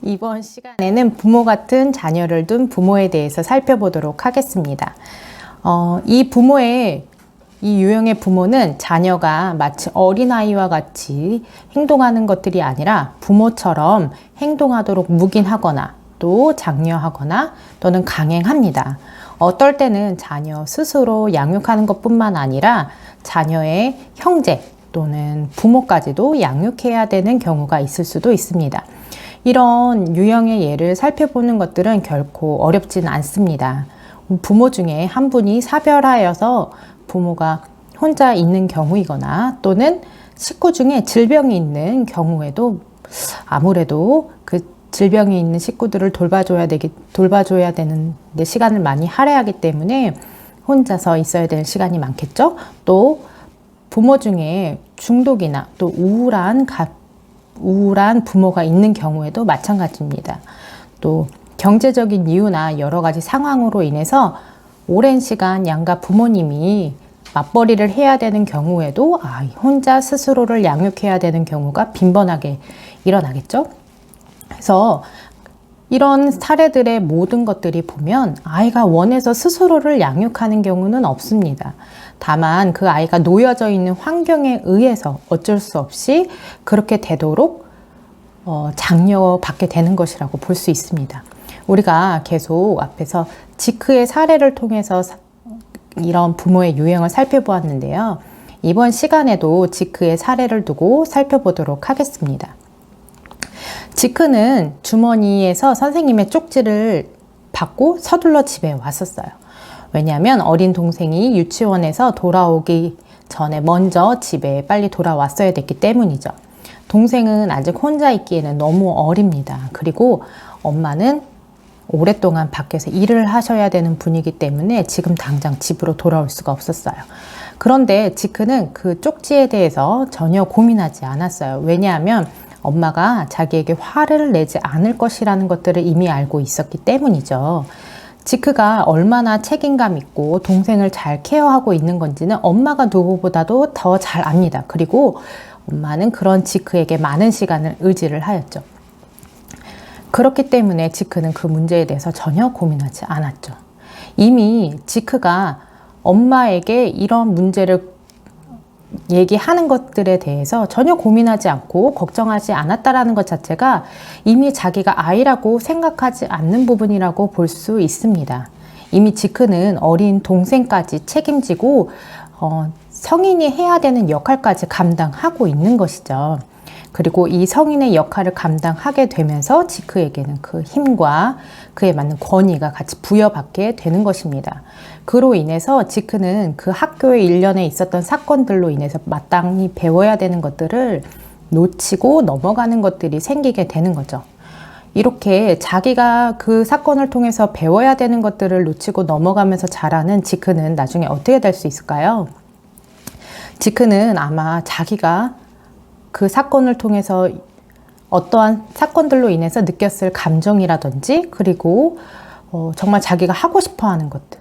이번 시간에는 부모 같은 자녀를 둔 부모에 대해서 살펴보도록 하겠습니다. 이 유형의 부모는 자녀가 마치 어린아이와 같이 행동하는 것들이 아니라 부모처럼 행동하도록 묵인하거나 또 장려하거나 또는 강행합니다. 어떨 때는 자녀 스스로 양육하는 것뿐만 아니라 자녀의 형제 또는 부모까지도 양육해야 되는 경우가 있을 수도 있습니다. 이런 유형의 예를 살펴보는 것들은 결코 어렵지는 않습니다. 부모 중에 한 분이 사별하여서 부모가 혼자 있는 경우이거나 또는 식구 중에 질병이 있는 경우에도 아무래도 그 질병이 있는 식구들을 돌봐줘야 되는데 시간을 많이 할애하기 때문에 혼자서 있어야 되는 시간이 많겠죠. 또 부모 중에 중독이나 또 우울한 부모가 있는 경우에도 마찬가지입니다. 또 경제적인 이유나 여러 가지 상황으로 인해서 오랜 시간 양가 부모님이 맞벌이를 해야 되는 경우에도 혼자 스스로를 양육해야 되는 경우가 빈번하게 일어나겠죠. 그래서 이런 사례들의 모든 것들이 보면 아이가 원해서 스스로를 양육하는 경우는 없습니다. 다만 그 아이가 놓여져 있는 환경에 의해서 어쩔 수 없이 그렇게 되도록 장려받게 되는 것이라고 볼 수 있습니다. 우리가 계속 앞에서 지크의 사례를 통해서 이런 부모의 유형을 살펴보았는데요. 이번 시간에도 지크의 사례를 두고 살펴보도록 하겠습니다. 지크는 주머니에서 선생님의 쪽지를 받고 서둘러 집에 왔었어요. 왜냐하면 어린 동생이 유치원에서 돌아오기 전에 먼저 집에 빨리 돌아왔어야 됐기 때문이죠. 동생은 아직 혼자 있기에는 너무 어립니다. 그리고 엄마는 오랫동안 밖에서 일을 하셔야 되는 분이기 때문에 지금 당장 집으로 돌아올 수가 없었어요. 그런데 지크는 그 쪽지에 대해서 전혀 고민하지 않았어요. 왜냐하면 엄마가 자기에게 화를 내지 않을 것이라는 것들을 이미 알고 있었기 때문이죠. 지크가 얼마나 책임감 있고 동생을 잘 케어하고 있는 건지는 엄마가 누구보다도 더 잘 압니다. 그리고 엄마는 그런 지크에게 많은 시간을 의지를 하였죠. 그렇기 때문에 지크는 그 문제에 대해서 전혀 고민하지 않았죠. 이미 지크가 엄마에게 이런 문제를 얘기하는 것들에 대해서 전혀 고민하지 않고 걱정하지 않았다라는 것 자체가 이미 자기가 아이라고 생각하지 않는 부분이라고 볼 수 있습니다. 이미 지크는 어린 동생까지 책임지고 성인이 해야 되는 역할까지 감당하고 있는 것이죠. 그리고 이 성인의 역할을 감당하게 되면서 지크에게는 그 힘과 그에 맞는 권위가 같이 부여받게 되는 것입니다. 그로 인해서 지크는 그 학교의 일련에 있었던 사건들로 인해서 마땅히 배워야 되는 것들을 놓치고 넘어가는 것들이 생기게 되는 거죠. 이렇게 자기가 그 사건을 통해서 배워야 되는 것들을 놓치고 넘어가면서 자라는 지크는 나중에 어떻게 될 수 있을까요? 지크는 아마 자기가 그 사건을 통해서 어떠한 사건들로 인해서 느꼈을 감정이라든지 그리고 정말 자기가 하고 싶어 하는 것들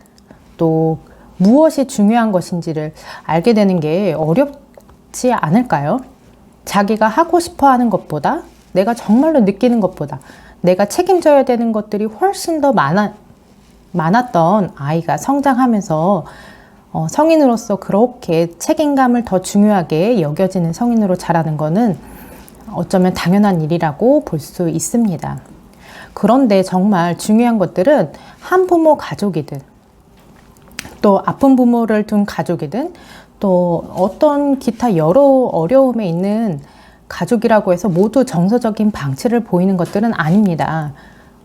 또 무엇이 중요한 것인지를 알게 되는 게 어렵지 않을까요? 자기가 하고 싶어 하는 것보다 내가 정말로 느끼는 것보다 내가 책임져야 되는 것들이 훨씬 더 많았던 아이가 성장하면서 성인으로서 그렇게 책임감을 더 중요하게 여겨지는 성인으로 자라는 것은 어쩌면 당연한 일이라고 볼 수 있습니다. 그런데 정말 중요한 것들은 한 부모 가족이든 또 아픈 부모를 둔 가족이든 또 어떤 기타 여러 어려움에 있는 가족이라고 해서 모두 정서적인 방치를 보이는 것들은 아닙니다.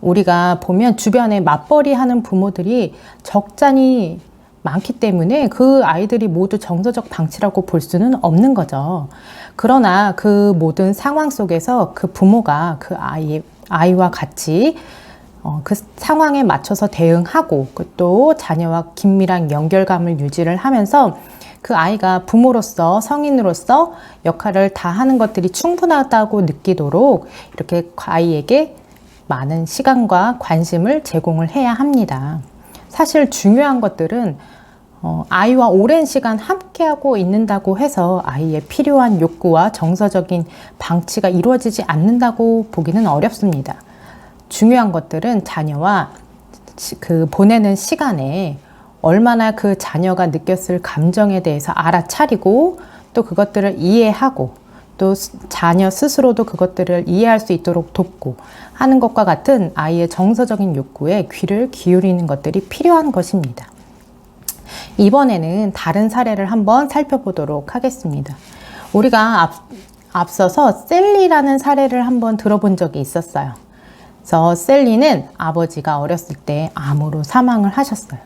우리가 보면 주변에 맞벌이 하는 부모들이 적잖이 많기 때문에 그 아이들이 모두 정서적 방치라고 볼 수는 없는 거죠. 그러나 그 모든 상황 속에서 그 부모가 그 아이와 같이 그 상황에 맞춰서 대응하고 또 자녀와 긴밀한 연결감을 유지를 하면서 그 아이가 부모로서 성인으로서 역할을 다 하는 것들이 충분하다고 느끼도록 이렇게 아이에게 많은 시간과 관심을 제공을 해야 합니다. 사실 중요한 것들은 아이와 오랜 시간 함께하고 있는다고 해서 아이의 필요한 욕구와 정서적인 방치가 이루어지지 않는다고 보기는 어렵습니다. 중요한 것들은 자녀와 그 보내는 시간에 얼마나 그 자녀가 느꼈을 감정에 대해서 알아차리고 또 그것들을 이해하고 또 자녀 스스로도 그것들을 이해할 수 있도록 돕고 하는 것과 같은 아이의 정서적인 욕구에 귀를 기울이는 것들이 필요한 것입니다. 이번에는 다른 사례를 한번 살펴보도록 하겠습니다. 우리가 앞서서 셀리라는 사례를 한번 들어본 적이 있었어요. 그래서 셀리는 아버지가 어렸을 때 암으로 사망을 하셨어요.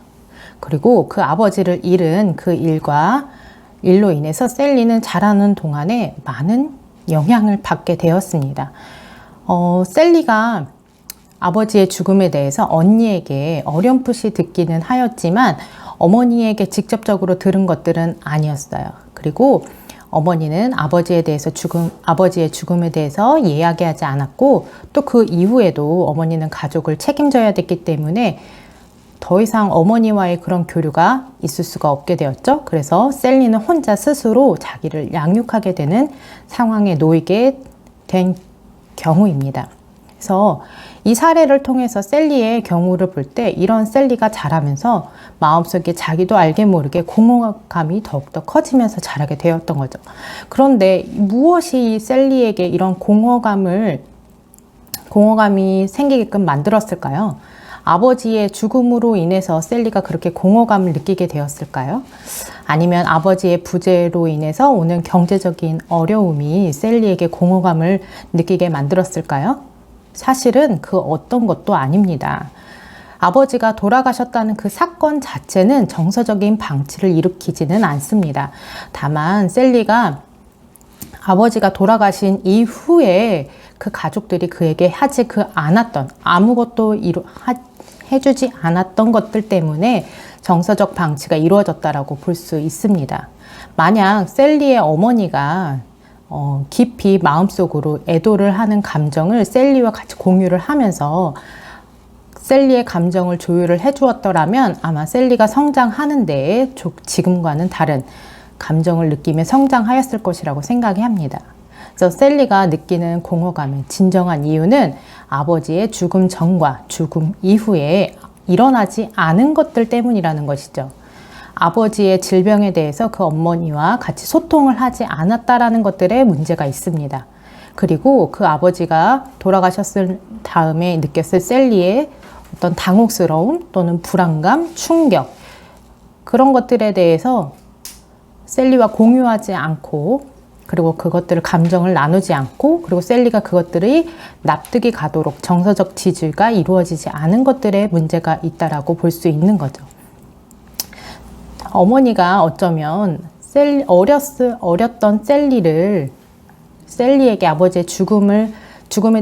그리고 그 아버지를 잃은 그 일로 인해서 셀리는 자라는 동안에 많은 영향을 받게 되었습니다. 셀리가 아버지의 죽음에 대해서 언니에게 어렴풋이 듣기는 하였지만 어머니에게 직접적으로 들은 것들은 아니었어요. 그리고 어머니는 아버지의 죽음에 대해서 이야기하지 않았고 또 그 이후에도 어머니는 가족을 책임져야 됐기 때문에 더 이상 어머니와의 그런 교류가 있을 수가 없게 되었죠. 그래서 셀리는 혼자 스스로 자기를 양육하게 되는 상황에 놓이게 된 경우입니다. 그래서 이 사례를 통해서 셀리의 경우를 볼 때 이런 셀리가 자라면서 마음속에 자기도 알게 모르게 공허감이 더욱더 커지면서 자라게 되었던 거죠. 그런데 무엇이 셀리에게 이런 공허감이 생기게끔 만들었을까요? 아버지의 죽음으로 인해서 셀리가 그렇게 공허감을 느끼게 되었을까요? 아니면 아버지의 부재로 인해서 오는 경제적인 어려움이 셀리에게 공허감을 느끼게 만들었을까요? 사실은 그 어떤 것도 아닙니다. 아버지가 돌아가셨다는 그 사건 자체는 정서적인 방치를 일으키지는 않습니다. 다만 셀리가 아버지가 돌아가신 이후에 그 가족들이 그에게 하지 않았던 아무것도 해주지 않았던 것들 때문에 정서적 방치가 이루어졌다라고 볼 수 있습니다. 만약 셀리의 어머니가 깊이 마음속으로 애도를 하는 감정을 셀리와 같이 공유를 하면서 셀리의 감정을 조율을 해주었더라면 아마 셀리가 성장하는 데에 지금과는 다른 감정을 느끼며 성장하였을 것이라고 생각이 합니다. 그래서 셀리가 느끼는 공허감의 진정한 이유는 아버지의 죽음 전과 죽음 이후에 일어나지 않은 것들 때문이라는 것이죠. 아버지의 질병에 대해서 그 어머니와 같이 소통을 하지 않았다라는 것들에 문제가 있습니다. 그리고 그 아버지가 돌아가셨을 다음에 느꼈을 셀리의 어떤 당혹스러움 또는 불안감, 충격 그런 것들에 대해서 셀리와 공유하지 않고 그리고 그것들을 감정을 나누지 않고 그리고 셀리가 그것들이 납득이 가도록 정서적 지지가 이루어지지 않은 것들에 문제가 있다라고 볼 수 있는 거죠. 어머니가 어쩌면 어렸던 셀리에게 아버지의 죽음에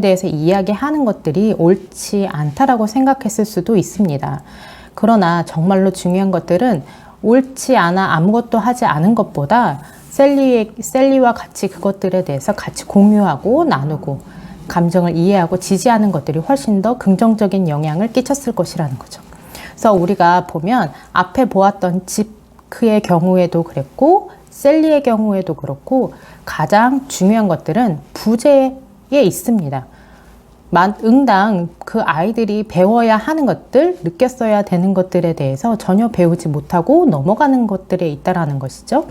대해서 이야기하는 것들이 옳지 않다라고 생각했을 수도 있습니다. 그러나 정말로 중요한 것들은 옳지 않아 아무것도 하지 않은 것보다 셀리와 같이 그것들에 대해서 같이 공유하고 나누고 감정을 이해하고 지지하는 것들이 훨씬 더 긍정적인 영향을 끼쳤을 것이라는 거죠. 그래서 우리가 보면 앞에 보았던 지크의 경우에도 그랬고 셀리의 경우에도 그렇고 가장 중요한 것들은 부재에 있습니다. 응당 그 아이들이 배워야 하는 것들, 느꼈어야 되는 것들에 대해서 전혀 배우지 못하고 넘어가는 것들에 있다라는 것이죠.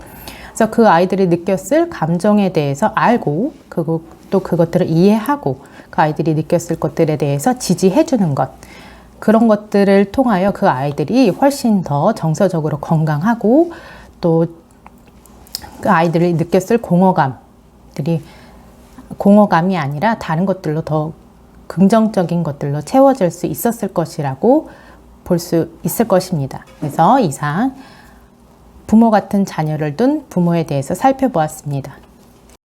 그래서 그 아이들이 느꼈을 감정에 대해서 알고 또 그것들을 이해하고 그 아이들이 느꼈을 것들에 대해서 지지해주는 것, 그런 것들을 통하여 그 아이들이 훨씬 더 정서적으로 건강하고 또 그 아이들이 느꼈을 공허감이 아니라 다른 것들로 더 긍정적인 것들로 채워질 수 있었을 것이라고 볼 수 있을 것입니다. 그래서 이상 부모 같은 자녀를 둔 부모에 대해서 살펴보았습니다.